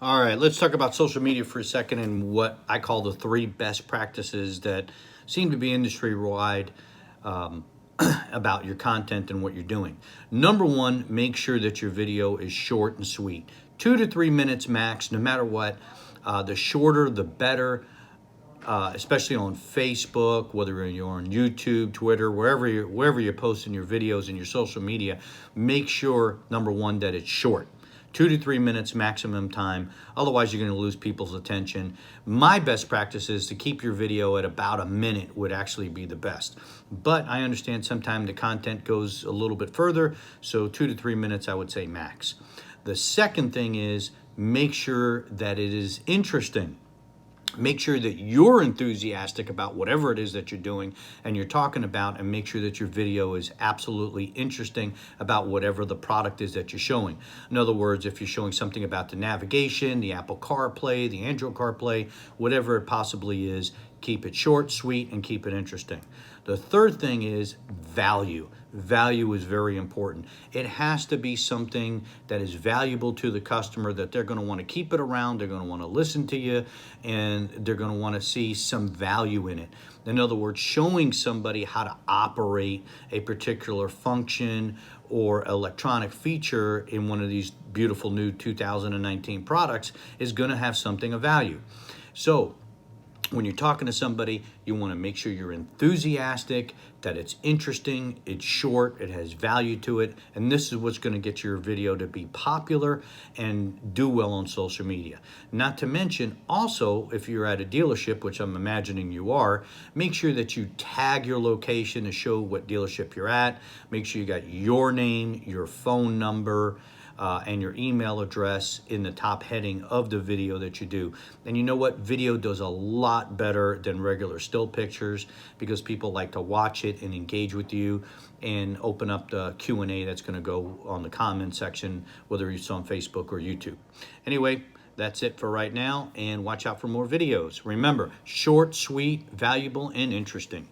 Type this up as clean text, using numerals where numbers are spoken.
All right, let's talk about social media for a second and what I call the three best practices that seem to be industry wide about your content and what you're doing. Number one, make sure that your video is short and sweet. 2 to 3 minutes max, no matter what. The shorter, the better. Especially on Facebook, whether you're on YouTube, Twitter, wherever you're posting your videos and your social media, make sure, number one, that it's short. 2 to 3 minutes maximum time. Otherwise, you're going to lose people's attention. My best practice is to keep your video at about a minute would actually be the best. But I understand sometimes the content goes a little bit further, so 2 to 3 minutes I would say max. The second thing is make sure that it is interesting. Make sure that you're enthusiastic about whatever it is that you're doing and you're talking about, and make sure that your video is absolutely interesting about whatever the product is that you're showing. In other words, if you're showing something about the navigation, the Apple CarPlay, the Android CarPlay, whatever it possibly is, keep it short, sweet, and keep it interesting. The third thing is value. Value is very important. It has to be something that is valuable to the customer, that they're going to want to keep it around, they're going to want to listen to you, and they're going to want to see some value in it. In other words, showing somebody how to operate a particular function or electronic feature in one of these beautiful new 2019 products is going to have something of value. So when you're talking to somebody, you want to make sure you're enthusiastic, that it's interesting, it's short, it has value to it, and this is what's going to get your video to be popular and do well on social media. Not to mention, also, if you're at a dealership, which I'm imagining you are, make sure that you tag your location to show what dealership you're at. Make sure you got your name, your phone number, and your email address in the top heading of the video that you do. And you know what? Video does a lot better than regular still pictures because people like to watch it and engage with you and open up the Q&A that's going to go on the comment section, whether it's on Facebook or YouTube. Anyway, that's it for right now, and watch out for more videos. Remember, short, sweet, valuable, and interesting.